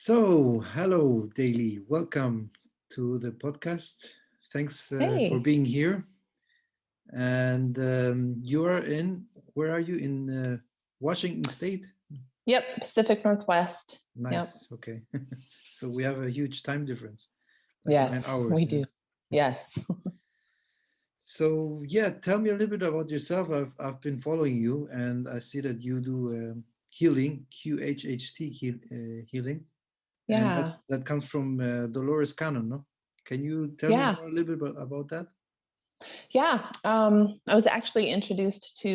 So, hello, Daily. Welcome to the podcast. Thanks for Hey. being here. And you are in, where are you? In Washington State? Yep, Pacific Northwest. Yep. Nice. Okay. So we have a huge time difference, like Yes, 9 hours. we Yeah. do. Yes. So yeah, tell me a little bit about yourself. I've been following you, and I see that you do healing, QHHT healing, and that Yeah. that comes from Dolores Cannon, no? Can you tell me Yeah. more a little bit about that? Yeah. I was actually introduced to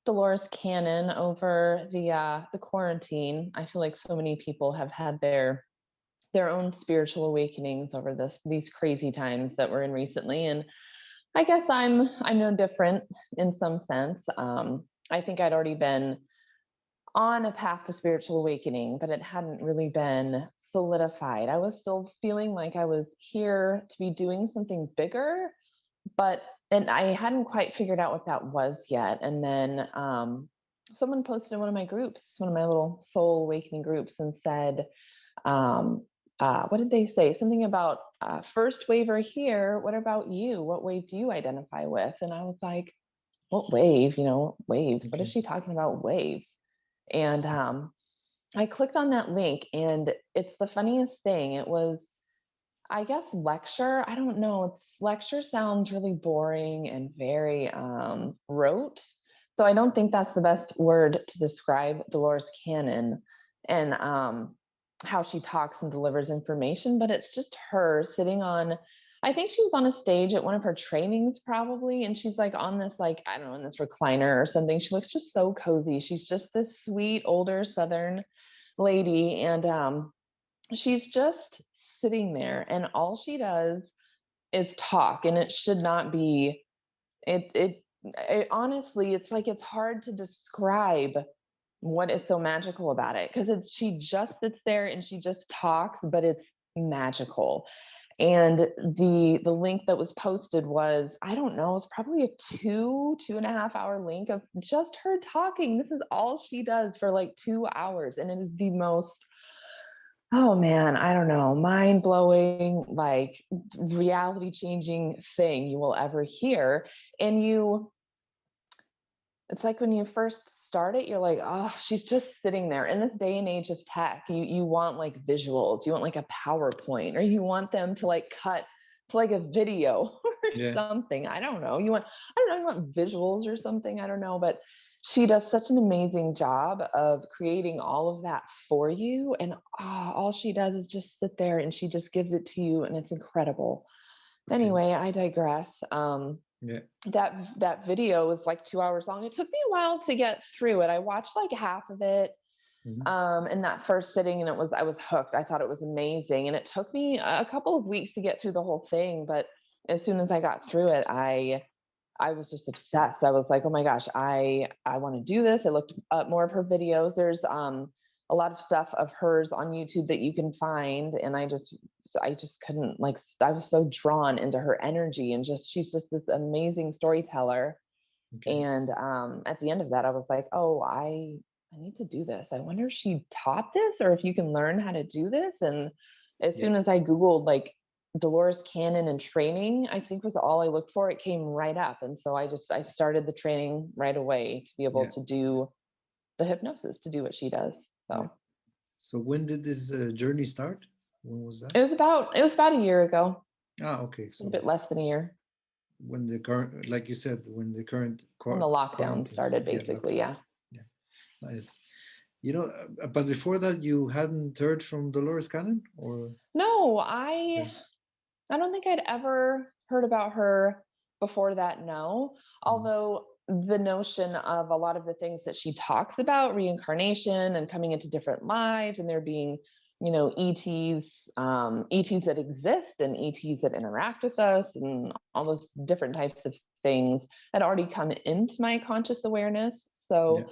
Dolores Cannon over the quarantine. I feel like so many people have had their own spiritual awakenings over these crazy times that we're in recently. And I guess I'm no different in some sense. I think I'd already been on a path to spiritual awakening, but it hadn't really been solidified. I was still feeling like I was here to be doing something bigger, but and I hadn't quite figured out what that was yet. And then someone posted in one of my groups, one of my little soul awakening groups, and said, what did they say? Something about first wave are here. What about you? What wave do you identify with? And I was like, what wave? Waves. What is Okay. she talking about? Waves. And I clicked on that link, and it's the funniest thing. It was, I guess, lecture. I don't know. Lecture sounds really boring and very rote. So I don't think that's the best word to describe Dolores Cannon and how she talks and delivers information. But it's just her sitting on, I think she was on a stage at one of her trainings probably. And she's like on this, like, I don't know, in this recliner or something. She looks just so cozy. She's just this sweet, older Southern lady. And she's just sitting there, and all she does is talk, and it should not be it honestly, it's like it's hard to describe what is so magical about it, because it's she just sits there and she just talks, but it's magical. And the link that was posted was, I don't know, it's probably a 2.5 hour link of just her talking. This is all she does for like 2 hours, and it is the most, oh man, I don't know, mind blowing, like reality changing thing you will ever hear. And it's like when you first start it, you're like, oh, she's just sitting there. In this day and age of tech, you want like visuals, you want like a PowerPoint, or you want them to like cut to like a video or Yeah. something. I don't know. I don't know, you want visuals or something. I don't know, but she does such an amazing job of creating all of that for you. And all she does is just sit there and she just gives it to you, and it's incredible. Okay. Anyway, I digress. Yeah. That video was like 2 hours long. It took me a while to get through it. I watched like half of it Mhm. in that first sitting, and I was hooked. I thought it was amazing, and it took me a couple of weeks to get through the whole thing. But as soon as I got through it, I was just obsessed. I was like, oh my gosh, I want to do this. I looked up more of her videos. There's a lot of stuff of hers on YouTube that you can find, and I just couldn't, like, I was so drawn into her energy, and just she's just this amazing storyteller. Okay. And at the end of that, I was like, oh, I need to do this. I wonder if she taught this, or if you can learn how to do this. And as Yeah. soon as I Googled like Dolores Cannon and training, I think was all I looked for, it came right up. And so I started the training right away to be able Yeah. to do the hypnosis, to do what she does. Yeah. So So when did this journey start? When was that? it was about a year ago, Ah, okay. a little So bit less than a year, when the current, like you said, when the current when the lockdown quarantine started, started, yeah, basically. lockdown. Yeah. Yeah, nice. But before that, you hadn't heard from Dolores Cannon, or No, yeah. I don't think I'd ever heard about her before that, no. Mhm. Although the notion of a lot of the things that she talks about, reincarnation and coming into different lives, and there being, ETs, ETs that exist and ETs that interact with us, and all those different types of things had already come into my conscious awareness. Yeah, So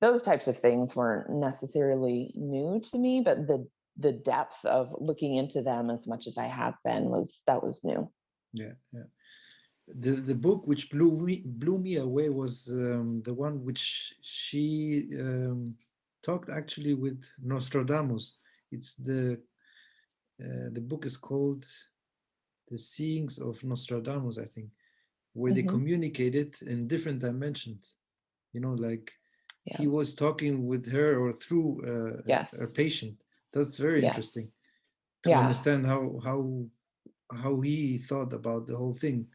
those types of things weren't necessarily new to me, but the depth of looking into them as much as I have been was new. yeah, yeah. The book which blew me away was the one which she talked actually with Nostradamus. it's the book is called The Seeings of Nostradamus, I think, where they communicated in different dimensions. You know, like he was talking with her or through a patient. That's very interesting to understand how he thought about the whole thing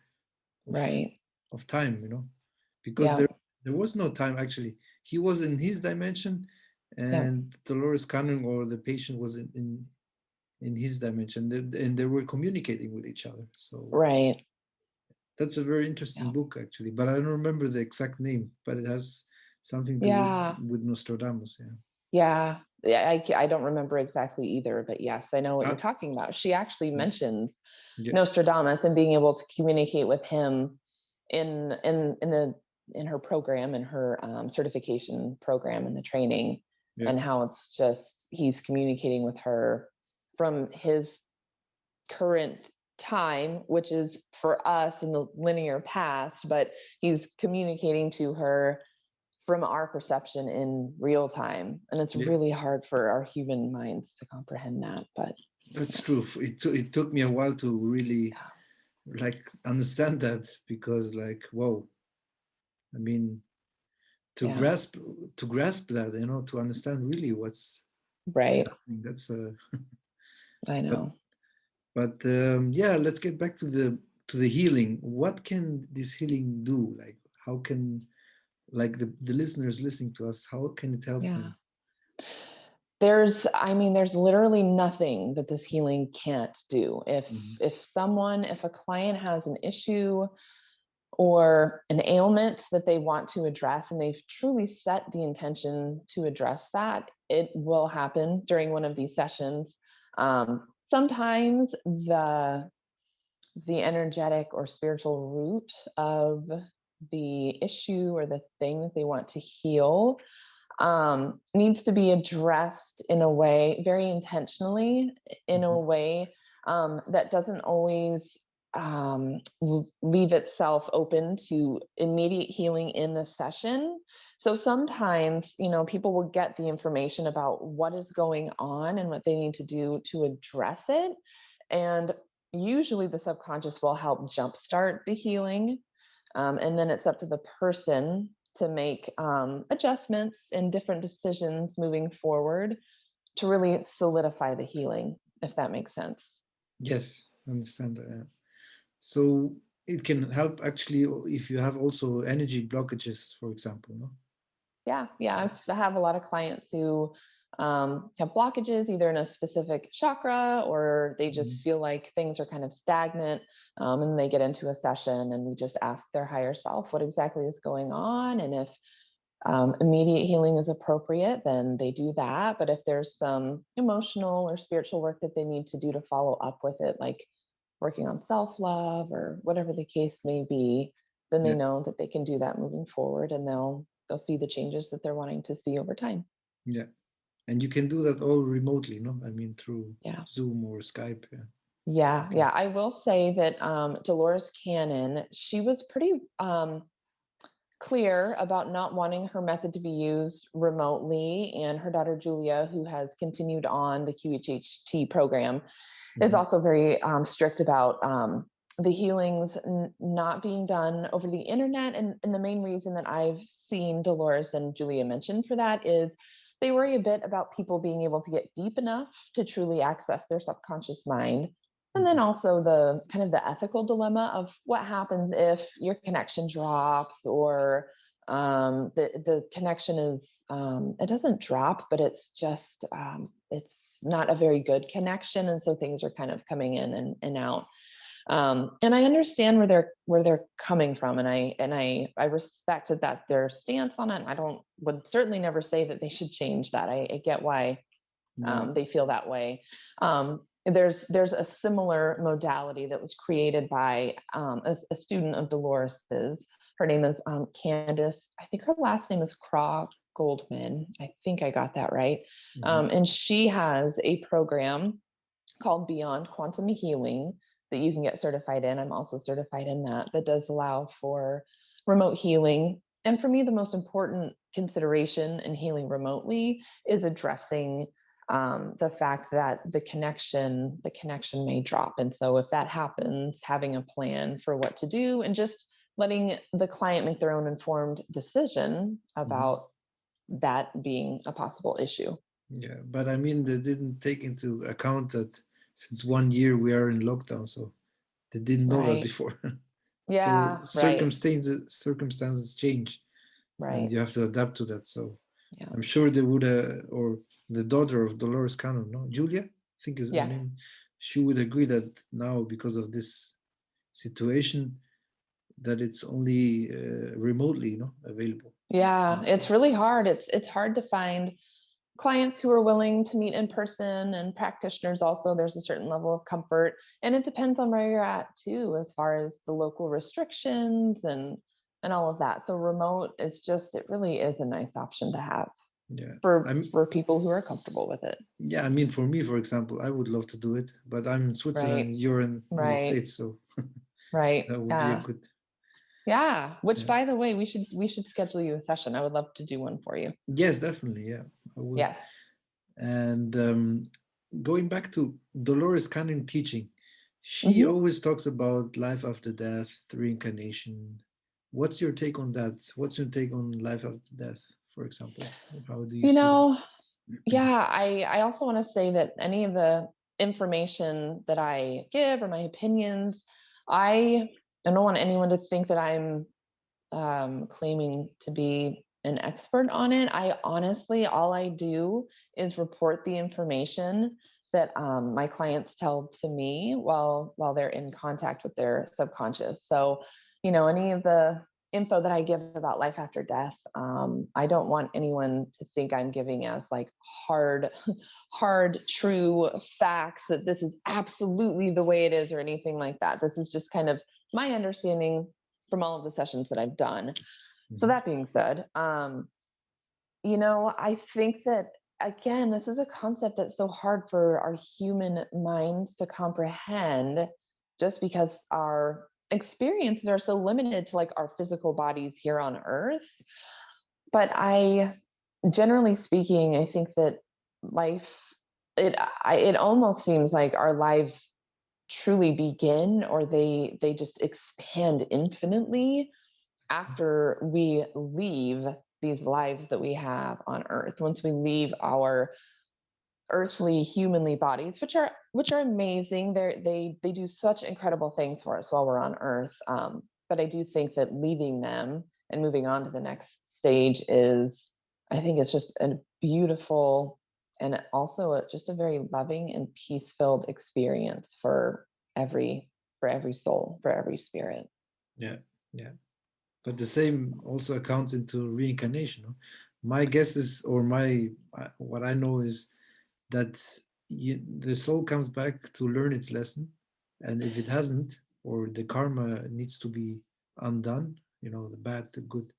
of time, you know, because there was no time actually. He was in his dimension, and Dolores Cannon or the patient was in his dimension, and they were communicating with each other. So that's a very interesting book actually, but I don't remember the exact name, but it has something to do with Nostradamus. I don't remember exactly either, but yes, I know what you're talking about. She actually mentions Nostradamus and being able to communicate with him in her program, in her certification program, in the training, and how it's just he's communicating with her from his current time, which is for us in the linear past, but he's communicating to her from our perception in real time, and it's really hard for our human minds to comprehend that. But that's true. It took me a while to really like understand that, because like, whoa, I mean, to grasp that, you know, to understand really what's happening. That's I know. But yeah, let's get back to the healing. What can this healing do? Like, how can, like, the listeners listening to us, how can it help them? There's literally nothing that this healing can't do. If a client has an issue or an ailment that they want to address, and they've truly set the intention to address that, it will happen during one of these sessions. Sometimes the energetic or spiritual root of the issue or the thing that they want to heal needs to be addressed in a way, very intentionally, in a way that doesn't always leave itself open to immediate healing in the session. So sometimes, people will get the information about what is going on and what they need to do to address it. And usually the subconscious will help jumpstart the healing. And then it's up to the person to make adjustments and different decisions moving forward to really solidify the healing, if that makes sense. Yes, I understand that. So it can help actually if you have also energy blockages, for example, no? Yeah. I have a lot of clients who have blockages either in a specific chakra, or they just feel like things are kind of stagnant, and they get into a session and we just ask their higher self what exactly is going on, and if immediate healing is appropriate, then they do that. But if there's some emotional or spiritual work that they need to do to follow up with it, like working on self-love or whatever the case may be, then they know that they can do that moving forward, and they'll see the changes that they're wanting to see over time. Yeah. And you can do that all remotely, no? I mean, through Zoom or Skype. Yeah. I will say that Dolores Cannon, she was pretty clear about not wanting her method to be used remotely. And her daughter, Julia, who has continued on the QHHT program, is also very strict about the healings not being done over the internet. And the main reason that I've seen Dolores and Julia mention for that is they worry a bit about people being able to get deep enough to truly access their subconscious mind. And then also the kind of the ethical dilemma of what happens if your connection drops, or the connection is, it doesn't drop, but it's just, it's not a very good connection. And so things are kind of coming in and out. And I understand where they're coming from, and I respect that their stance on it. I would certainly never say that they should change that. I get why they feel that way. There's a similar modality that was created by a student of Dolores's. Her name is Candace. I think her last name is Craw Goldman. I think I got that right. And she has a program called Beyond Quantum Healing that you can get certified in. I'm also certified in that does allow for remote healing. And for me, the most important consideration in healing remotely is addressing the fact that the connection may drop. And so if that happens, having a plan for what to do and just letting the client make their own informed decision about that being a possible issue. Yeah, but I mean, they didn't take into account that since 1 year we are in lockdown, so they didn't know that Right. before. So Yeah. Right. circumstances change, and Right. you have to adapt to that. So Yeah. I'm sure they would, or the daughter of Dolores Cannon, no, Julia, I think is her Yeah. name. She would agree that now, because of this situation, that it's only remotely, available. Yeah. It's really hard. It's hard to find clients who are willing to meet in person, and practitioners also. There's a certain level of comfort, and it depends on where you're at too, as far as the local restrictions and all of that. So remote is just, it really is a nice option to have Yeah, for people who are comfortable with it. yeah. I mean, for me, for example, I would love to do it, but I'm in Switzerland, Right. and you're in the Right. States, so Right. that would be a Yeah. good. Yeah. Which, Yeah. by the way, we should schedule you a session. I would love to do one for you. Yes, definitely. Yeah, I would. Yes. And going back to Dolores Cannon teaching, she Hmm. always talks about life after death, reincarnation. What's your take on that? What's your take on life after death, for example? How do you You see that? know, yeah, I also want to say that any of the information that I give or my opinions, I don't want anyone to think that I'm claiming to be an expert on it. I honestly, all I do is report the information that my clients tell to me while they're in contact with their subconscious. So, any of the info that I give about life after death, I don't want anyone to think I'm giving as like hard, hard, true facts that this is absolutely the way it is or anything like that. This is just kind of my understanding from all of the sessions that I've done. So that being said, I think that, again, this is a concept that's so hard for our human minds to comprehend, just because our experiences are so limited to like our physical bodies here on Earth. But generally speaking, I think that life, it almost seems like our lives truly begin, or they just expand infinitely after we leave these lives that we have on Earth. Once we leave our earthly humanly bodies, which are amazing, they do such incredible things for us while we're on Earth, but I do think that leaving them and moving on to the next stage is, I think it's just a beautiful, and also just a very loving and peace filled experience for every soul, for every spirit. Yeah, yeah. But the same also accounts into reincarnation. No? My guess is, or what I know is that the soul comes back to learn its lesson, and if it hasn't, or the karma needs to be undone, the bad, the good,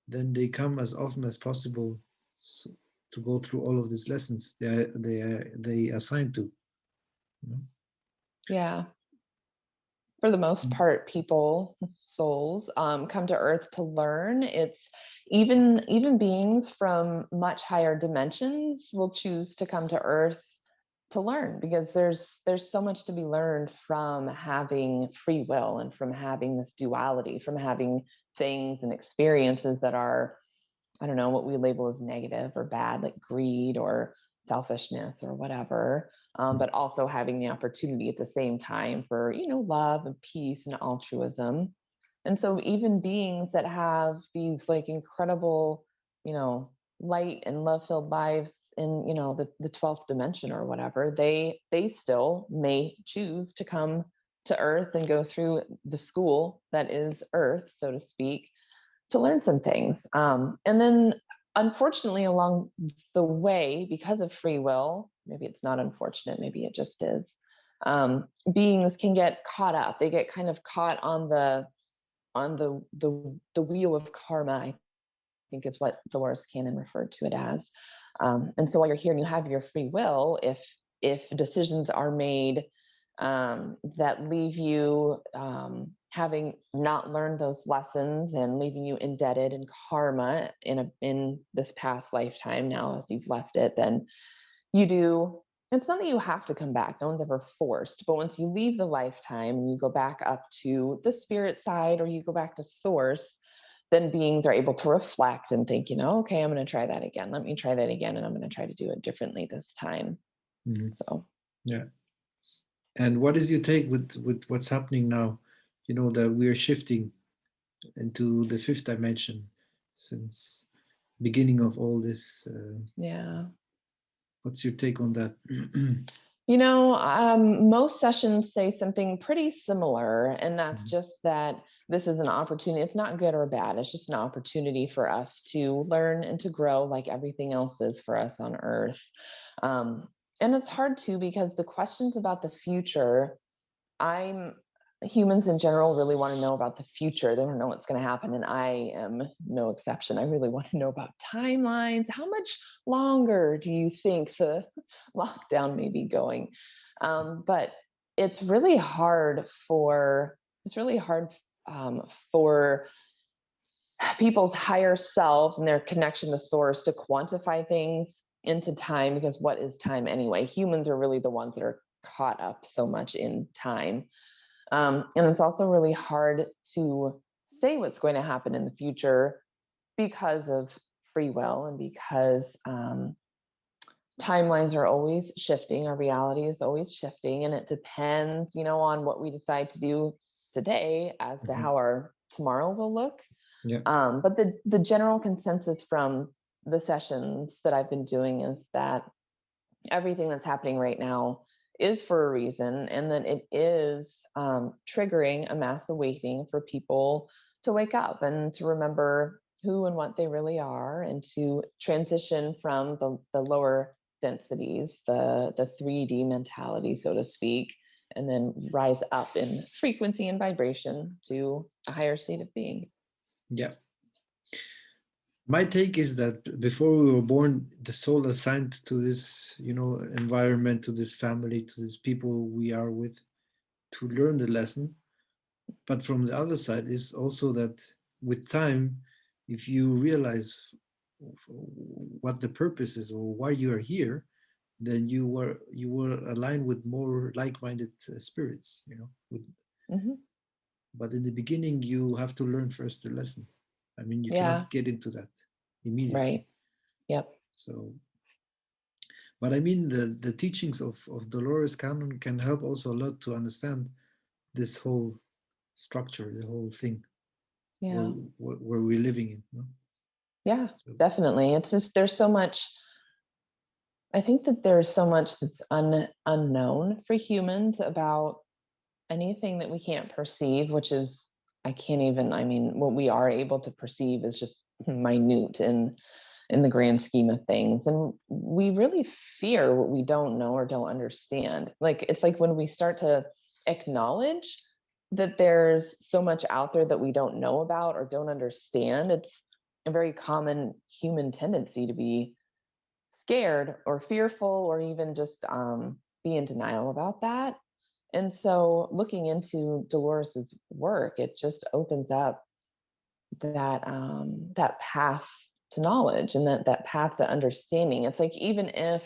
then they come as often as possible, so, to go through all of these lessons they assigned to. Yeah. For the most part, people, souls, come to Earth to learn. It's even beings from much higher dimensions will choose to come to Earth to learn, because there's so much to be learned from having free will, and from having this duality, from having things and experiences that are, I don't know, what we label as negative or bad, like greed or selfishness or whatever, but also having the opportunity at the same time for, love and peace and altruism. And so even beings that have these like incredible, light and love filled lives in, the 12th dimension or whatever, they still may choose to come to Earth and go through the school that is Earth, so to speak, to learn some things. And then, unfortunately, along the way, because of free will, maybe it's not unfortunate, maybe it just is, beings can get caught up. They get kind of caught on the wheel of karma, I think is what Dolores Cannon referred to it as. And so while you're here and you have your free will, if decisions are made that leave you having not learned those lessons, and leaving you indebted in karma in this past lifetime, now as you've left it, then you do, it's not that you have to come back. No one's ever forced. But once you leave the lifetime and you go back up to the spirit side, or you go back to source, then beings are able to reflect and think, okay, I'm going to try that again. Let me try that again. And I'm going to try to do it differently this time. So, yeah. And what is your take with what's happening now? That we're shifting into the fifth dimension since beginning of all this. yeah. What's your take on that? Most sessions say something pretty similar, and that's just that this is an opportunity. It's not good or bad. It's just an opportunity for us to learn and to grow like everything else is for us on Earth. And it's hard too, because the questions about the future, humans in general really want to know about the future. They don't know what's going to happen. And I am no exception. I really want to know about timelines. How much longer do you think the lockdown may be going? But it's really hard for people's higher selves and their connection to source to quantify things into time, because what is time anyway? Humans are really the ones that are caught up so much in time. And it's also really hard to say what's going to happen in the future because of free will, and because timelines are always shifting. Our reality is always shifting, and it depends, on what we decide to do today as to how our tomorrow will look. Yeah. But the general consensus from the sessions that I've been doing is that everything that's happening right now is for a reason, and that it is triggering a mass awakening for people to wake up and to remember who and what they really are, and to transition from the lower densities, the 3D mentality, so to speak, and then rise up in frequency and vibration to a higher state of being. Yeah. My take is that before we were born, the soul assigned to this, environment, to this family, to these people we are with, to learn the lesson. But from the other side is also that with time, if you realize what the purpose is or why you are here, then you were aligned with more like-minded spirits, with, but in the beginning you have to learn first the lesson. I mean, you cannot get into that immediately. Right. Yep. So, but I mean, the teachings of Dolores Cannon can help also a lot to understand this whole structure, the whole thing, where we're living in. No? Yeah, so, definitely. It's just, there's so much. I think that there's so much that's unknown for humans about anything that we can't perceive, which is, what we are able to perceive is just minute in the grand scheme of things. And we really fear what we don't know or don't understand. It's like when we start to acknowledge that there's so much out there that we don't know about or don't understand, it's a very common human tendency to be scared or fearful, or even just be in denial about that. And so looking into Dolores's work, it just opens up that path to knowledge, and that path to understanding. It's like, even if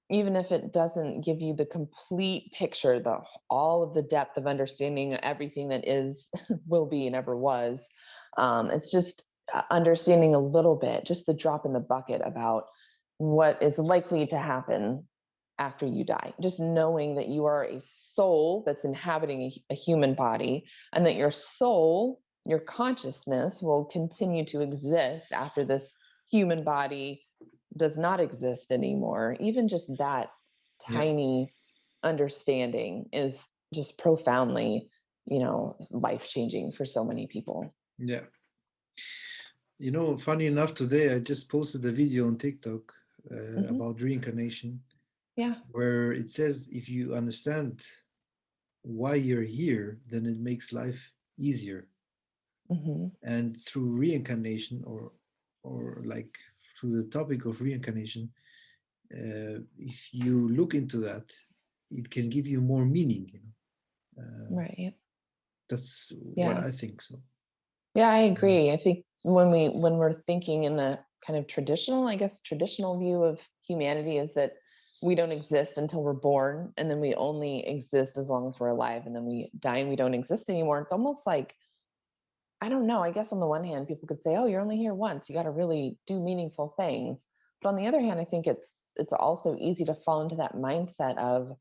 it doesn't give you the complete picture, all of the depth of understanding everything that is, will be, and ever was, it's just understanding a little bit, just the drop in the bucket about what is likely to happen after you die. Just knowing that you are a soul that's inhabiting a human body, and that your soul, your consciousness, will continue to exist after this human body does not exist anymore. Even just that tiny understanding is just profoundly, life-changing for so many people. Yeah. Funny enough, today I just posted a video on TikTok about reincarnation. Yeah. Where it says, if you understand why you're here, then it makes life easier. And through reincarnation, or like through the topic of reincarnation, if you look into that, it can give you more meaning. Right. That's what I think. So. Yeah, I agree. I think when we're thinking in the kind of traditional view of humanity, is that we don't exist until we're born, and then we only exist as long as we're alive, and then we die and we don't exist anymore. It's almost like, I don't know, I guess on the one hand, people could say, oh, you're only here once, you got to really do meaningful things. But on the other hand, I think it's also easy to fall into that mindset of,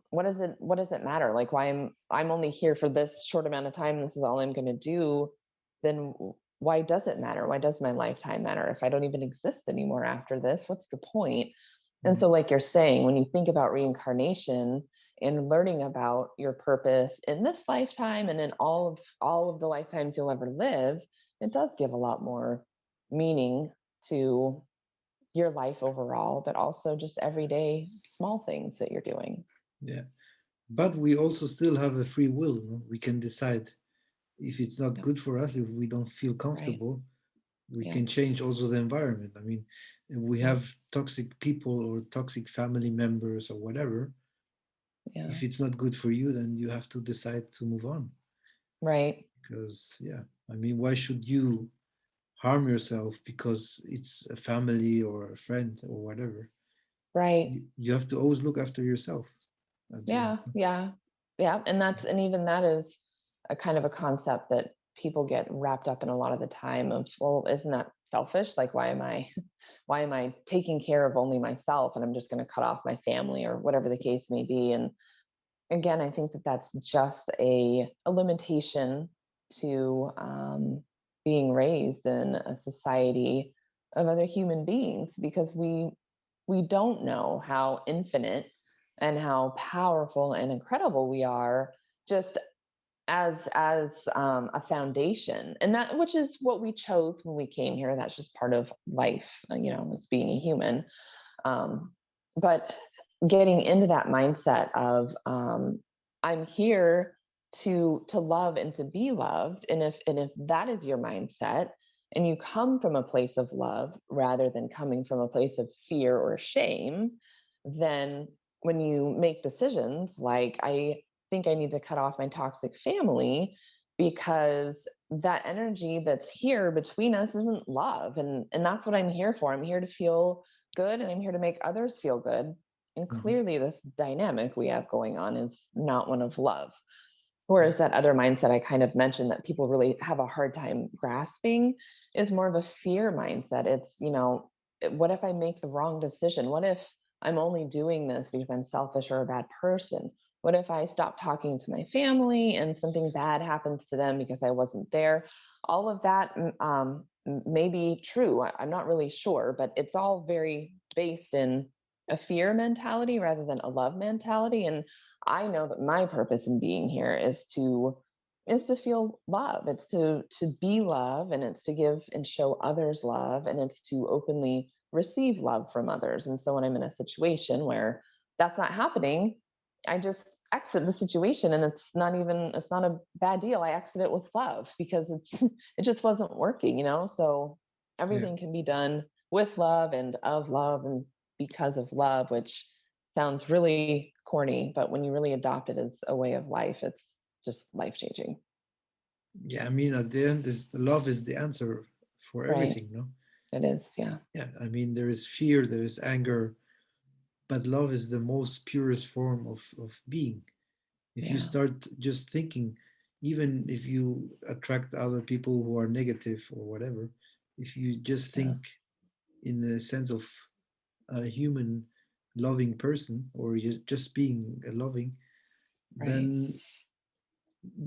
what does it matter? Like, why I'm only here for this short amount of time, this is all I'm going to do. Then why does it matter? Why does my lifetime matter? If I don't even exist anymore after this, what's the point? And so, like you're saying, when you think about reincarnation and learning about your purpose in this lifetime and in all of the lifetimes you'll ever live, it does give a lot more meaning to your life overall, but also just everyday small things that you're doing. Yeah. But we also still have a free will. No? We can decide if it's not Yep. good for us, if we don't feel Right. comfortable, we Yeah. can change also the environment. I mean, if we Yeah. have toxic people or toxic family members or whatever, Yeah. if it's not good for you, then you have to decide to move on. Right. Because, yeah, I mean, why should you harm yourself because it's a family or a friend or whatever? Right. You have to always look after yourself at the end. Yeah. Yeah. Yeah. And even that is a kind of a concept that people get wrapped up in a lot of the time of, well, isn't that selfish? Like, why am I taking care of only myself and I'm just going to cut off my family or whatever the case may be? And again, I think that that's just a limitation to being raised in a society of other human beings, because we don't know how infinite and how powerful and incredible we are, just as a foundation, and that, which is what we chose when we came here. That's just part of life, as being a human. But getting into that mindset of, I'm here to love and to be loved, and if that is your mindset, and you come from a place of love rather than coming from a place of fear or shame, then when you make decisions like, I think I need to cut off my toxic family because that energy that's here between us isn't love, and that's what I'm here for. I'm here to feel good, and I'm here to make others feel good. And Mhm. clearly, this dynamic we have going on is not one of love. Yeah. Whereas that other mindset I kind of mentioned that people really have a hard time grasping is more of a fear mindset. It's, what if I make the wrong decision? What if I'm only doing this because I'm selfish or a bad person? What if I stop talking to my family and something bad happens to them because I wasn't there? All of that may be true. I'm not really sure, but it's all very based in a fear mentality rather than a love mentality. And I know that my purpose in being here is to feel love. It's to be love, and it's to give and show others love, and it's to openly receive love from others. And so when I'm in a situation where that's not happening, I just exit the situation, and it's not a bad deal. I exit it with love because it just wasn't working, So Yeah. everything can be done with love and of love and because of love, which sounds really corny, but when you really adopt it as a way of life, it's just life changing. Yeah. I mean, at the end, is love is the answer for Right. everything, no? It is. Yeah. Yeah. I mean, there is fear, there is anger, but love is the most purest form of being. If you Yeah. start just thinking, even if you attract other people who are negative or whatever, if you just Yeah. think in the sense of a human loving person, or you just being a loving, Right. then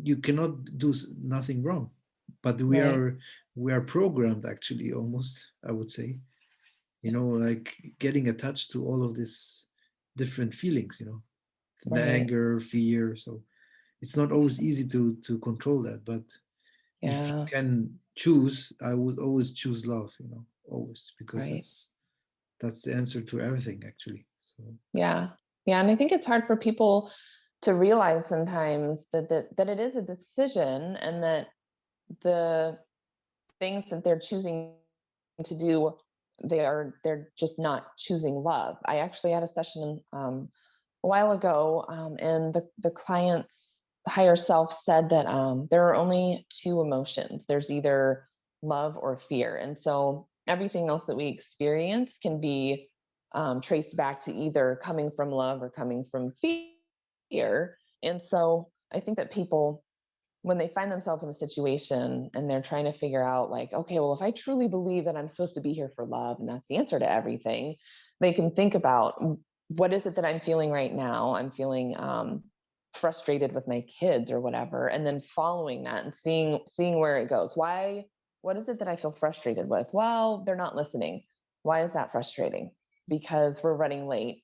you cannot do nothing wrong. But we Right. are we are programmed, actually, almost, I would say, Yeah. like getting attached to all of these different feelings, the Right. anger, fear. So it's not always easy to control that, but if you Yeah. can choose, I would always choose love, always, because Right. that's the answer to everything, actually. So Yeah. Yeah. And I think it's hard for people to realize sometimes that it is a decision, and that the things that they're choosing to do, they're just not choosing love. I actually had a session a while ago, and the client's higher self said that there are only two emotions. There's either love or fear, and so everything else that we experience can be traced back to either coming from love or coming from fear. And so I think that people, when they find themselves in a situation and they're trying to figure out, like, okay, well, if I truly believe that I'm supposed to be here for love and that's the answer to everything, they can think about, what is it that I'm feeling right now? I'm feeling frustrated with my kids or whatever, and then following that and seeing where it goes. What is it that I feel frustrated with? Well, they're not listening. Why is that frustrating? Because we're running late.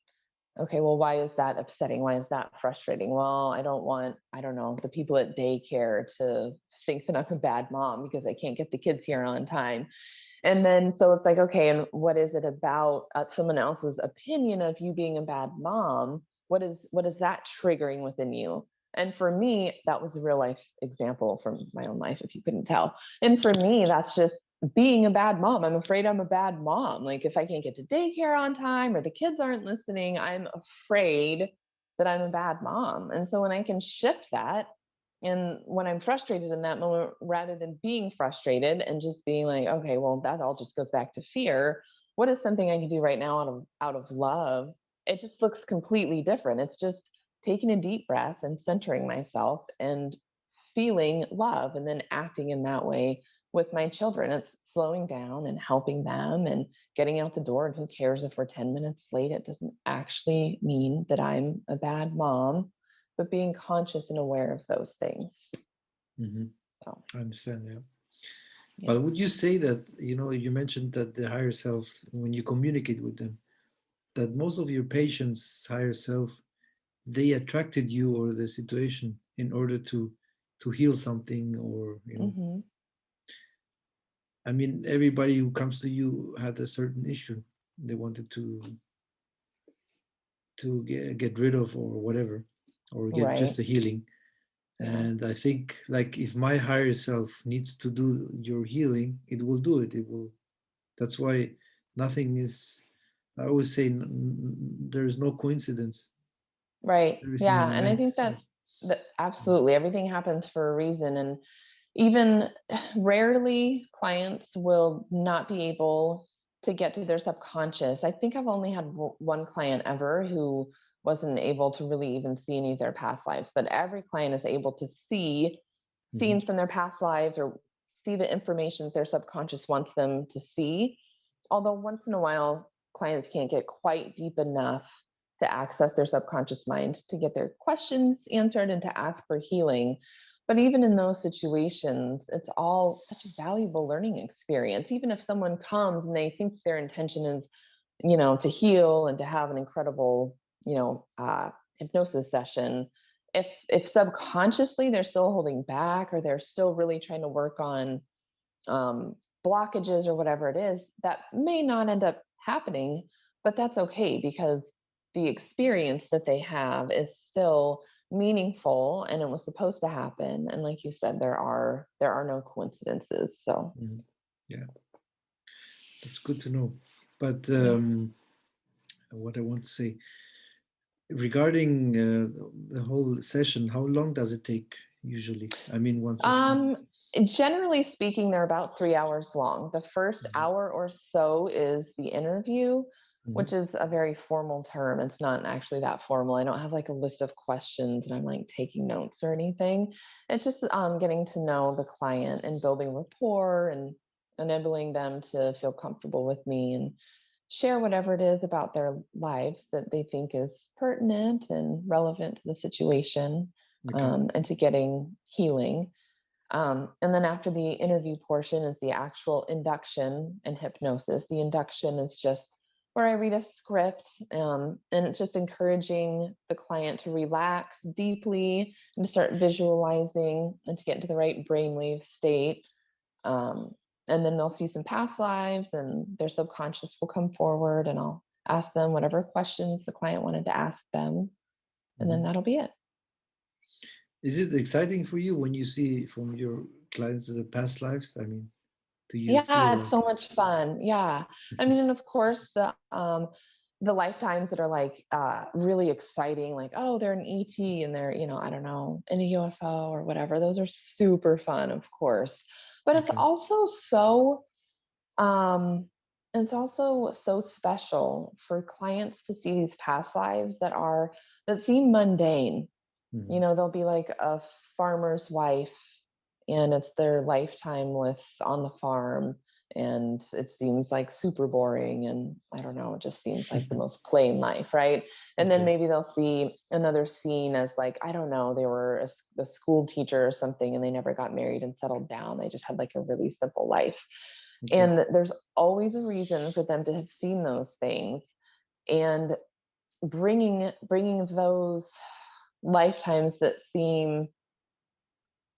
Okay, well, why is that upsetting? Why is that frustrating? Well, I don't want, I don't know, the people at daycare to think that I'm a bad mom because I can't get the kids here on time. And then, so it's like, okay, and what is it about someone else's opinion of you being a bad mom? What is that triggering within you? And for me, that was a real life example from my own life, if you couldn't tell. And for me, that's just being a bad mom. I'm afraid I'm a bad mom. Like, if I can't get to daycare on time or the kids aren't listening, I'm afraid that I'm a bad mom. And so when I can shift that, and when I'm frustrated in that moment, rather than being frustrated and just being like, okay, well, that all just goes back to fear. What is something I can do right now out of love? It just looks completely different. It's just taking a deep breath and centering myself and feeling love and then acting in that way with my children. It's slowing down and helping them and getting out the door. And who cares if we're 10 minutes late? It doesn't actually mean that I'm a bad mom, but being conscious and aware of those things. Mm-hmm. So, I understand. Yeah. yeah. But would you say that, you mentioned that the higher self, when you communicate with them, that most of your patients' higher self, they attracted you or the situation in order to heal something, or Mm-hmm. I mean, everybody who comes to you had a certain issue they wanted to get rid of, or whatever, or get Right. just a healing. Yeah. And I think, like, if my higher self needs to do your healing, it will do it. It will. That's why nothing is. I always say there is no coincidence. Right. Everything Yeah. is And I meant. think that's absolutely everything happens for a reason. And even rarely clients will not be able to get to their subconscious. I think I've only had one client ever who wasn't able to really even see any of their past lives, but every client is able to see Mm-hmm. scenes from their past lives or see the information that their subconscious wants them to see. Although once in a while, clients can't get quite deep enough to access their subconscious mind to get their questions answered and to ask for healing. But even in those situations, it's all such a valuable learning experience. Even if someone comes and they think their intention is, to heal and to have an incredible, hypnosis session, if subconsciously they're still holding back or they're still really trying to work on um, blockages or whatever it is, that may not end up happening, but that's okay because the experience that they have is still meaningful and it was supposed to happen. And like you said, there are no coincidences. So Mm-hmm. Yeah, that's good to know. But yeah. what I want to say regarding the whole session, how long does it take usually? I mean, one session. Um, Generally speaking, they're about 3 hours long. The first Mm-hmm. hour or so is the interview, Mm-hmm. which is a very formal term. It's not actually that formal. I don't have like a list of questions and I'm like taking notes or anything. It's just getting to know the client and building rapport and enabling them to feel comfortable with me and share whatever it is about their lives that they think is pertinent and relevant to the situation, Okay. and to getting healing. And then after the interview portion is the actual induction and hypnosis. The induction is just where I read a script, and it's just encouraging the client to relax deeply and to start visualizing and to get into the right brainwave state. Um, and then they'll see some past lives and their subconscious will come forward and I'll ask them whatever questions the client wanted to ask them. And then Mm-hmm. that'll be it. Is it exciting for you when you see from your clients the past lives? I mean, do you feel Yeah, it's so like, much fun. Yeah. I mean, and of course the lifetimes that are like really exciting, like, oh, they're an ET and they're, I don't know, in a UFO or whatever. Those are super fun, of course. But it's okay, also so um it's also so special for clients to see these past lives that seem mundane. Mm-hmm. You know, they'll be like a farmer's wife and it's their lifetime with on the farm, and it seems like super boring, and I don't know, it just seems like the most plain life, right? And then Okay. maybe they'll see another scene as like, I don't know, they were a school teacher or something and they never got married and settled down. They just had like a really simple life. Okay. And there's always a reason for them to have seen those things, and bringing those lifetimes that seem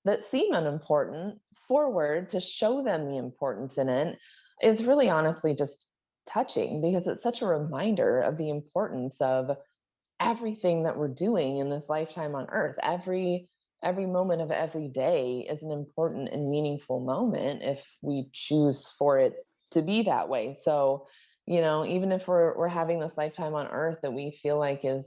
unimportant forward to show them the importance in it is really honestly just touching, because it's such a reminder of the importance of everything that we're doing in this lifetime on earth. Every moment of every day is an important and meaningful moment if we choose for it to be that way. So, you know, even if we're having this lifetime on earth that we feel like is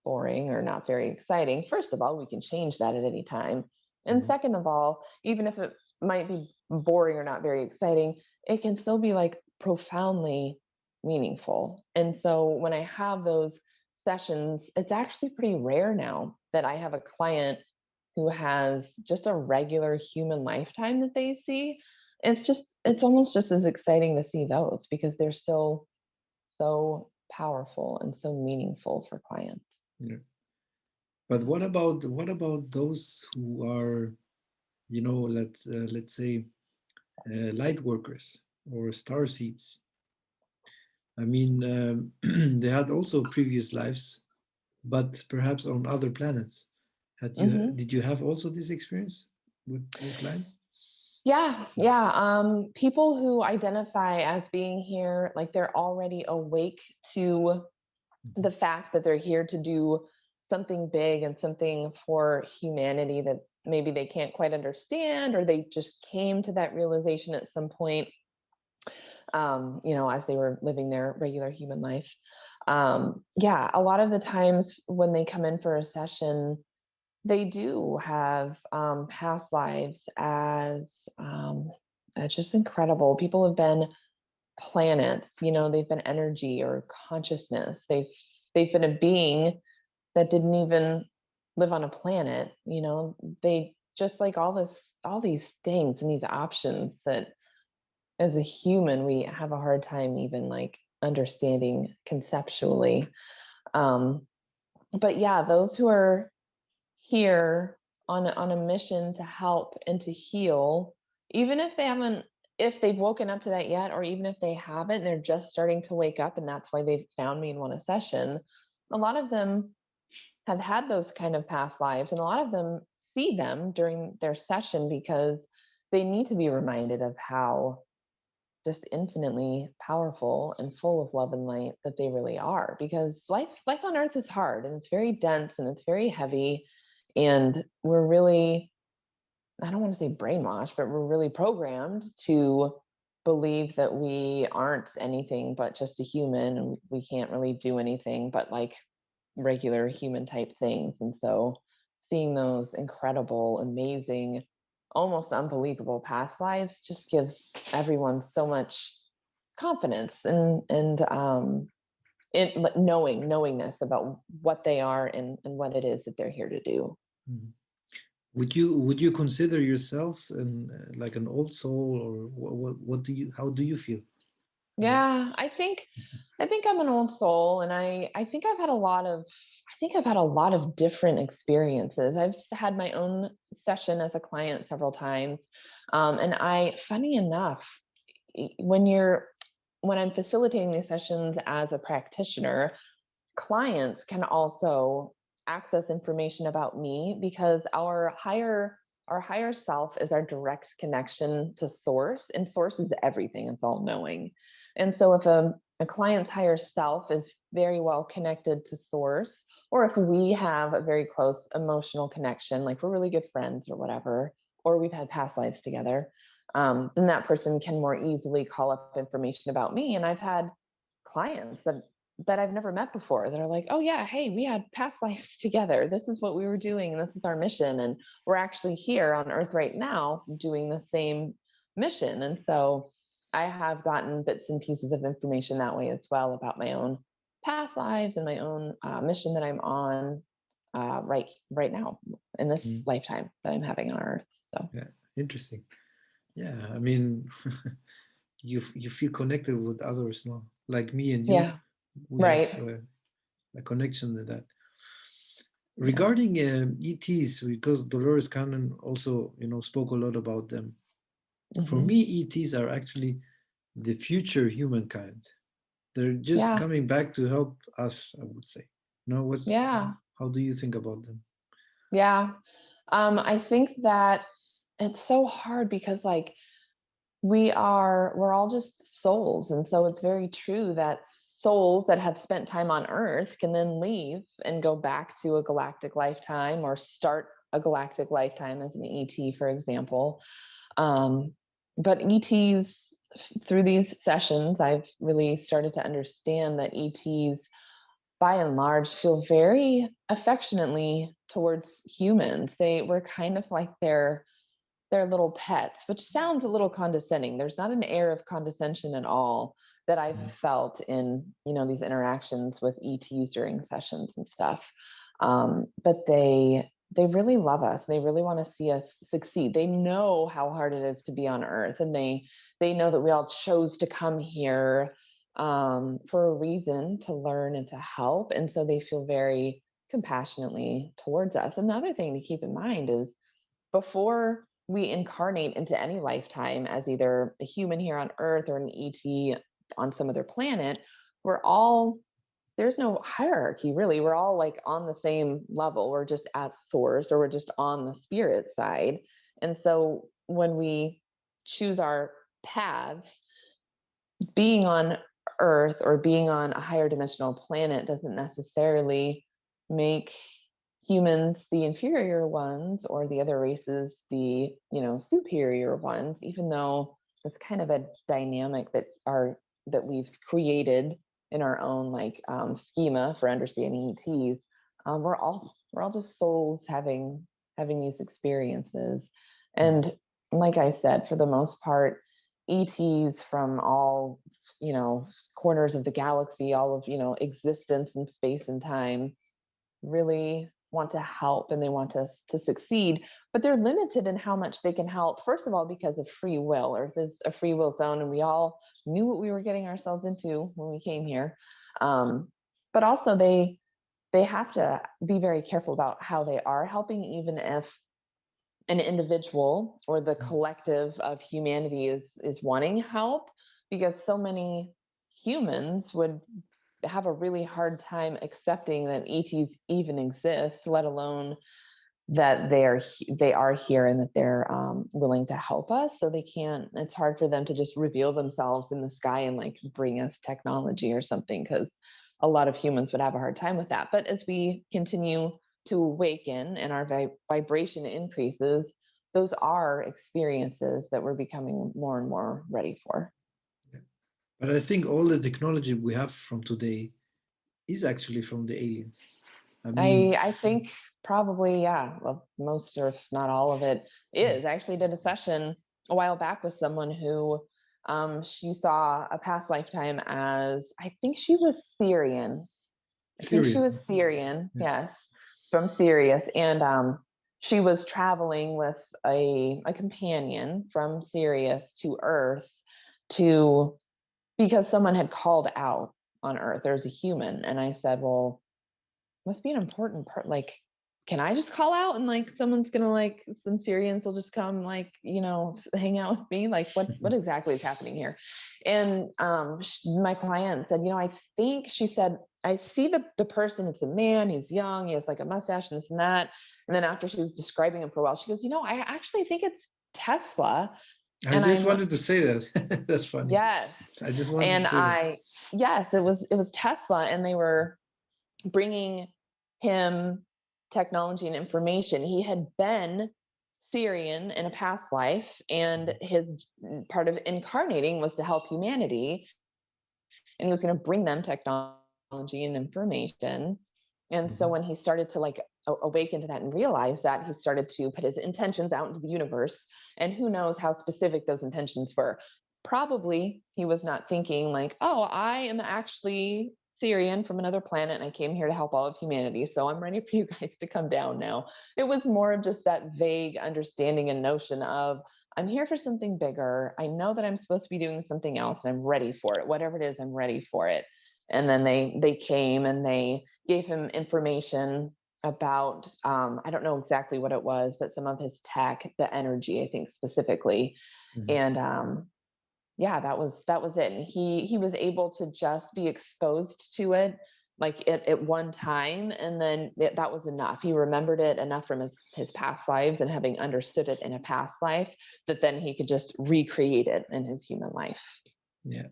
boring or not very exciting, first of all, we can change that at any time. And Mm-hmm. second of all, even if it might be boring or not very exciting, it can still be like profoundly meaningful. And so when I have those sessions, it's actually pretty rare now that I have a client who has just a regular human lifetime that they see. It's almost just as exciting to see those, because they're still so powerful and so meaningful for clients. Yeah. But what about those who are, let's say, light workers or star seeds? I mean, they had also previous lives, but perhaps on other planets. Hmm. Did you have also this experience with clients? Yeah. People who identify as being here, like they're already awake to Mhm. the fact that they're here to do something big and something for humanity that maybe they can't quite understand, or they just came to that realization at some point, as they were living their regular human life. Yeah, a lot of the times when they come in for a session, they do have past lives as just incredible. People have been planets, they've been energy or consciousness. They've been a being that didn't even live on a planet. They just like all these things and these options that as a human we have a hard time even like understanding conceptually. um but yeah, those who are here on a mission to help and to heal, even if they've woken up to that yet, or even if they haven't, they're just starting to wake up and that's why they've found me and want a session. A lot of them have had those kind of past lives, and a lot of them see them during their session because they need to be reminded of how just infinitely powerful and full of love and light that they really are. Because life on earth is hard and it's very dense and it's very heavy, and we're really, I don't want to say brainwashed, but we're really programmed to believe that we aren't anything but just a human, and we can't really do anything but like regular human type things. And so seeing those incredible, amazing, almost unbelievable past lives just gives everyone so much confidence and knowingness about what they are and what it is that they're here to do. Mhm. Would you consider yourself like an old soul, or what do you how do you feel? Uh, Yeah, I think I'm an old soul, and I think I've had a lot of different experiences. I've had my own session as a client several times. And funny enough, when I'm facilitating these sessions as a practitioner, clients can also access information about me, because our higher self is our direct connection to source, and source is everything. It's all knowing. And so if a client's higher self is very well connected to source, or if we have a very close emotional connection, like we're really good friends or whatever, or we've had past lives together, then that person can more easily call up information about me. And I've had clients that I've never met before that are like, oh yeah, hey, we had past lives together. This is what we were doing, and this is our mission. And we're actually here on Earth right now doing the same mission. And so I have gotten bits and pieces of information that way as well about my own past lives and my own mission that I'm on right now in this lifetime that I'm having on Earth. So yeah, interesting. Yeah, I mean, you feel connected with others, no? Like me and you, yeah, we have right. a connection to that. Yeah. Regarding ETs, because Dolores Cannon also, spoke a lot about them. For Mm-hmm. me, ETs are actually the future humankind. They're just Yeah. coming back to help us, I would say. Yeah. How do you think about them? Yeah. I think that it's so hard because like we're all just souls. And so it's very true that souls that have spent time on Earth can then leave and go back to a galactic lifetime or start a galactic lifetime as an ET, for example. Um, but ETs, through these sessions, I've really started to understand that ETs, by and large, feel very affectionately towards humans. They were kind of like their little pets, which sounds a little condescending. There's not an air of condescension at all that I've felt in, these interactions with ETs during sessions and stuff. But they really love us. They really want to see us succeed. They know how hard it is to be on Earth, and they know that we all chose to come here for a reason, to learn and to help. And so they feel very compassionately towards us. And the other thing to keep in mind is before we incarnate into any lifetime as either a human here on Earth or an ET on some other planet, we're all, there's no hierarchy really. We're all like on the same level. We're just at source, or we're just on the spirit side. And so when we choose our paths, being on Earth or being on a higher dimensional planet doesn't necessarily make humans the inferior ones or the other races the superior ones, even though it's kind of a dynamic that we've created in our own schema for understanding ETs. We're all just souls having these experiences. And like I said, for the most part, ETs from all corners of the galaxy, all of existence and space and time, really want to help and they want us to succeed, but they're limited in how much they can help. First of all, because of free will. Earth is a free will zone, and we all knew what we were getting ourselves into when we came here. But also, they have to be very careful about how they are helping, even if an individual or the collective of humanity is wanting help, because so many humans would have a really hard time accepting that ETs even exist, let alone that they are here and that they're willing to help us. So they can't. It's hard for them to just reveal themselves in the sky and like bring us technology or something, because a lot of humans would have a hard time with that. But as we continue to awaken and our vibration increases, those are experiences that we're becoming more and more ready for. But I think all the technology we have from today is actually from the aliens. I mean, I think probably, yeah. Well, most or if not all of it is. I actually did a session a while back with someone who she saw a past lifetime as, I think she was Syrian. I think she Syria. was Syrian, Yeah. yes, from Sirius. And she was traveling with a companion from Sirius to Earth to, because someone had called out on Earth. There's a human. And I said, well, must be an important part. Like, can I just call out and like someone's gonna like some Syrians will just come like hang out with me? Like, what exactly is happening here? And my client said, I think, she said, I see the person. It's a man. He's young. He has like a mustache and this and that. And then after she was describing him for a while, she goes, I actually think it's Tesla. I And just I'm wanted to say that. That's funny. yes. I just wanted to And say that. yes, it was Tesla, and they were bringing him technology and information. He had been Syrian in a past life, and his part of incarnating was to help humanity. And he was going to bring them technology and information. And so when he started to like awaken to that and realize that, he started to put his intentions out into the universe. And who knows how specific those intentions were. probably he was not thinking like, oh, I am actually Syrian from another planet and I came here to help all of humanity, so I'm ready for you guys to come down now. It was more of just that vague understanding and notion of, I'm here for something bigger. I know that I'm supposed to be doing something else and I'm ready for it. Whatever it is, I'm ready for it. And then they came and they gave him information about, I don't know exactly what it was, but some of his tech, the energy, I think specifically. And yeah, that was it. And he was able to just be exposed to it like at one time, and then that was enough. He remembered it enough from his past lives and having understood it in a past life that then he could just recreate it in his human life. Yeah.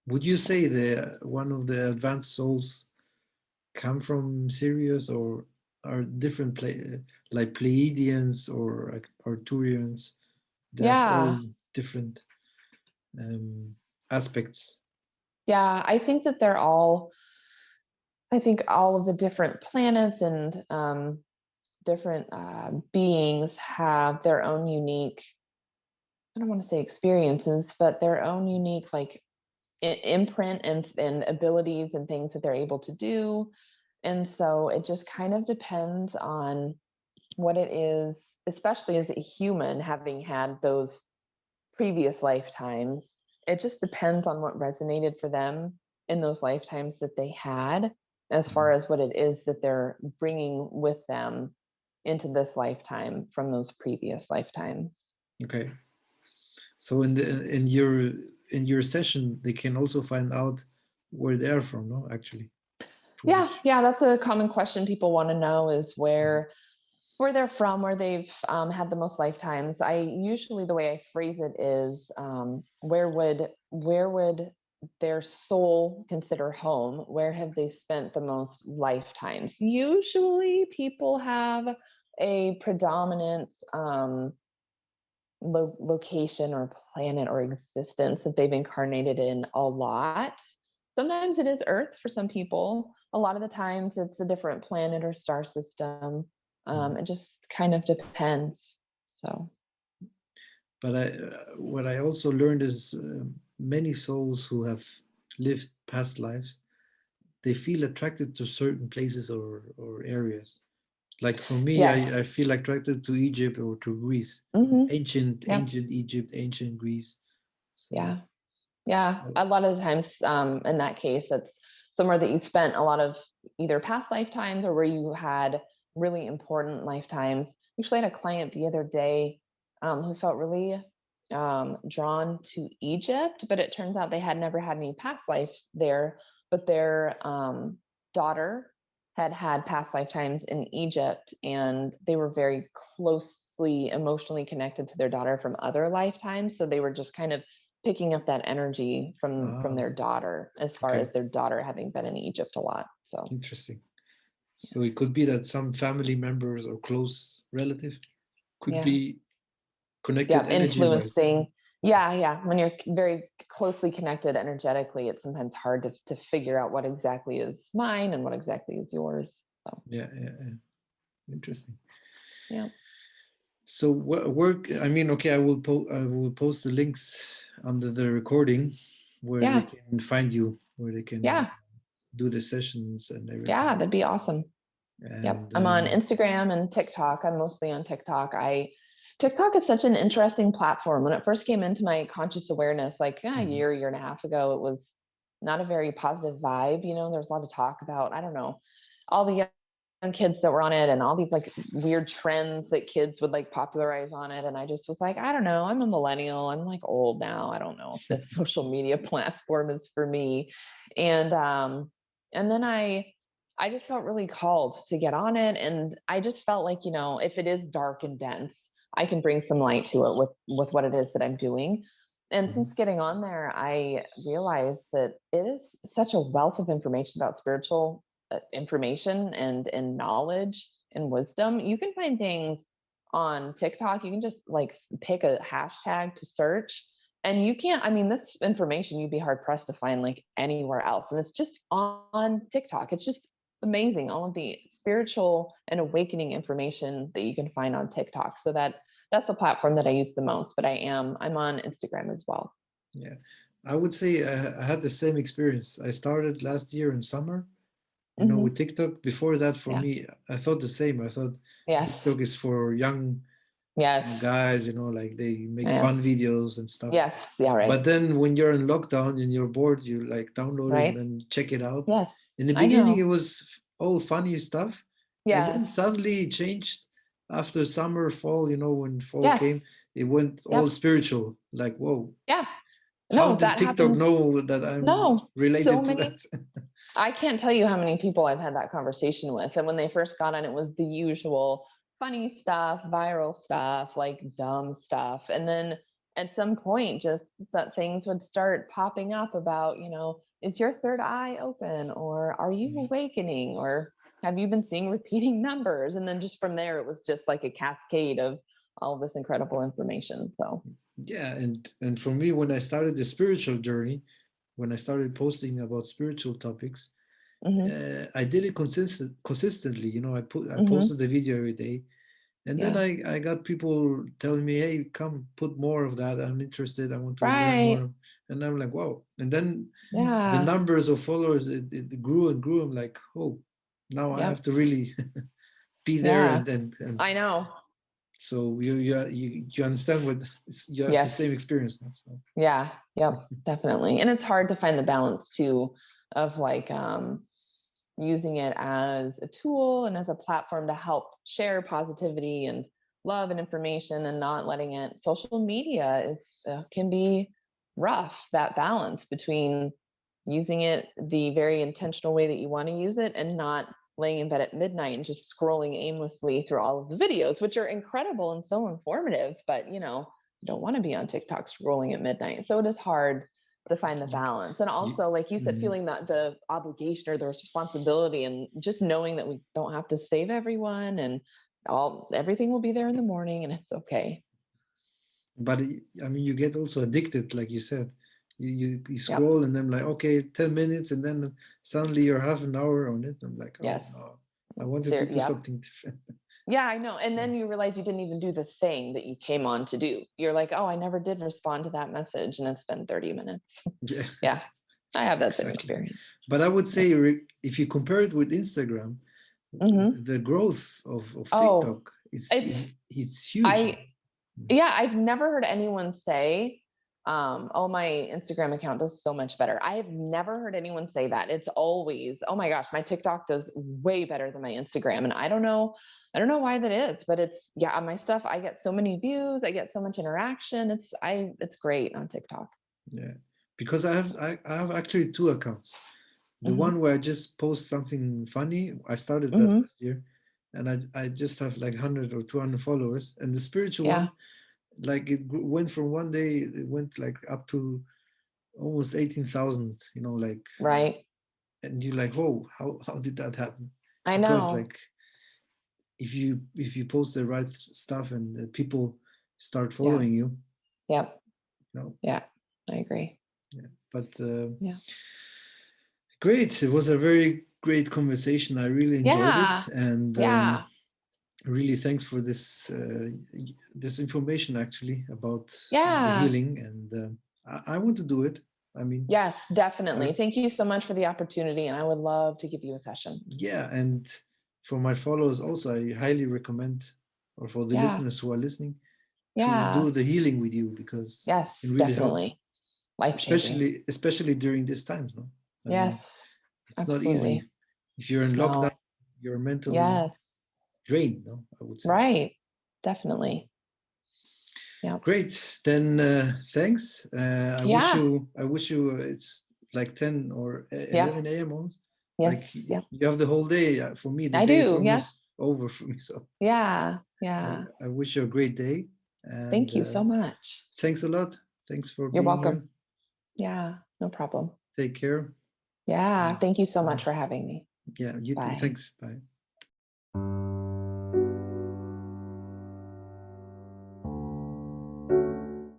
Would you say the one of the advanced souls come from Sirius, or are different like Pleiadians or like Arcturians? They have all Yeah. different um, aspects. Yeah, I think all of the different planets and different beings have their own unique, I don't want to say experiences, but their own unique like imprint and abilities and things that they're able to do. And so it just kind of depends on what it is, especially as a human having had those previous lifetimes. It just depends on what resonated for them in those lifetimes that they had, as far as what it is that they're bringing with them into this lifetime from those previous lifetimes. Okay. So in your session, they can also find out where they are from, no? Actually, Yeah, that's a common question people want to know is where they're from, where they've had the most lifetimes. I usually, the way I phrase it is, where would their soul consider home? Where have they spent the most lifetimes? Usually, people have a predominant location or planet or existence that they've incarnated in a lot. Sometimes it is Earth for some people. A lot of the times it's a different planet or star system. It just kind of depends. So, but what I also learned is many souls who have lived past lives, they feel attracted to certain places or areas. Like for me, I yes. feel attracted to Egypt or to Greece, Yep. ancient Egypt, ancient Greece. So Yeah. Yeah. A lot of the times, in that case, that's somewhere that you spent a lot of either past lifetimes or where you had really important lifetimes. Actually, I had a client the other day who felt really drawn to Egypt, but it turns out they had never had any past lives there, but their daughter had had past lifetimes in Egypt, and they were very closely emotionally connected to their daughter from other lifetimes. So they were just kind of picking up that energy from ah, their daughter, as far okay, as their daughter having been in Egypt a lot. So interesting. So it could be that some family members or close relative could yeah. be connected Yeah, energy wise. influencing. Yeah. When you're very closely connected energetically, it's sometimes hard to figure out what exactly is mine and what exactly is yours. So Yeah. Interesting. yeah. So what work? I mean, okay, I will post the links under the recording where they Yeah. can find you, where they can Yeah. do the sessions and Yeah. everything. That'd be awesome. Yep. And I'm on Instagram and TikTok. I'm mostly on TikTok. TikTok is such an interesting platform. When it first came into my conscious awareness, like a year and a half ago, it was not a very positive vibe. There's a lot of talk about, I don't know, all the young kids that were on it and all these like weird trends that kids would like popularize on it. And I just was like, I don't know, I'm a millennial. I'm like old now. I don't know if this social media platform is for me. And then I just felt really called to get on it. And I just felt like, if it is dark and dense, I can bring some light to it with what it is that I'm doing. And since getting on there, I realized that it is such a wealth of information about spiritual information and knowledge and wisdom. You can find things on TikTok. You can just like pick a hashtag to search, and you can't, I mean, this information you'd be hard pressed to find like anywhere else. And it's just on TikTok. It's just amazing, all of the spiritual and awakening information that you can find on TikTok. So that's the platform that I use the most, but I'm on Instagram as well. Yeah, I would say I had the same experience. I started last year in summer, with TikTok. Before that, for Yeah. me, I thought the same. I thought Yes. TikTok is for young Yes. guys, like they make Yes. fun videos and stuff. Yes. Yeah. But Right. then when you're in lockdown and you're bored, you like download it and Right. then check it out. Yes. In the I beginning, know. it was all funny stuff, and Yes. then suddenly it changed after summer, fall. When fall Yes. came, it went all Yep. spiritual. Like, whoa, Yeah. how No, did that TikTok happens. know that I'm No, so related to many. that? I can't tell you how many people I've had that conversation with. And when they first got on, it was the usual funny stuff, viral stuff, like dumb stuff. And then at some point, just things would start popping up about, is your third eye open? Or are you awakening? Or have you been seeing repeating numbers? And then just from there, it was just like a cascade of all of this incredible information. So, Yeah, and for me, when I started the spiritual journey, when I started posting about spiritual topics, hmm I did it consistently. I hmm posted the video every day, and then yeah, I got people telling me, "Hey, come put more of that. I'm interested. I want to learn right. more." And I'm like, "Wow!" And then the Yeah, numbers of followers it grew and grew. I'm like, "Oh, now I have yep, to really be there." yeah, And I know. so you understand what you have the Yes. same experience now. So. Yeah. Yep. Definitely. And it's hard to find the balance too of like using it as a tool and as a platform to help share positivity and love and information, and not letting it. Social media is can be rough. That balance between using it the very intentional way that you want to use it, and not laying in bed at midnight and just scrolling aimlessly through all of the videos, which are incredible and so informative, but you don't want to be on TikTok scrolling at midnight. So it is hard to find the balance. And You, also, like you said, mm, feeling that the obligation or the responsibility, and just knowing that we don't have to save everyone, and everything will be there in the morning, and it's okay. but I mean, you get also addicted, like you said. You Yep. scroll and then like, okay, 10 minutes, and then suddenly you're half an hour on it. I'm like, oh Yes. no, I wanted to There. do Yep. something different. Yeah, I know. And then you realize you didn't even do the thing that you came on to do. You're like, oh, I never did respond to that message, and it's been 30 minutes. Yeah, Yeah, I have that same exactly. experience. But I would Yeah. say if you compare it with Instagram, hmm the growth of Oh, TikTok is it's it's huge. I yeah, I've never heard anyone say, oh, my Instagram account does so much better. I have never heard anyone say that. It's always, oh my gosh, my TikTok does way better than my Instagram. And I don't know why that is, but it's, yeah, my stuff, I get so many views, I get so much interaction. It's great on TikTok. Yeah, because I have actually two accounts. The hmm one where I just post something funny, I started that hmm last year, and I just have like 100 or 200 followers. And the spiritual Yeah. one, like went from one day, it went like up to almost 18,000. Like, Right. and you're like, oh, how did that happen? I Because know. like if you post the right stuff and people start Yeah. following you, Yep. you know, Yeah. I agree. yeah. But Yeah. great, it was a very great conversation. I really enjoyed it, Yeah. and Yeah. really thanks for this information actually about the Yeah. healing, and I want to do it. I mean, Yes, I, definitely. Thank you so much for the opportunity. And I would love to give you a session. yeah, and for my followers also, I highly recommend, or for the Yeah. listeners who are listening, to Yeah. do the healing with you, because Yes, it can really help, definitely. Life changing. especially during these times. No, I mean, Yes, it's not easy. absolutely. If you're in lockdown, No. you're mentally Yes. drained. No, I would say. Right. Definitely. Yeah. Great. Then thanks. Yeah. I wish you. It's like 10 or Yeah. 11 a.m. almost. Yes. Like Yeah. you have the whole day. For me, the I day is do. Yes. almost over for me. So Yeah. Yeah. I wish you a great day, and Thank you so much. thanks a lot. Thanks for You're being here. welcome. Yeah. No problem. Take care. Yeah. Thank you so Bye. much for having me. Yeah, you too. Bye. Thanks. Bye.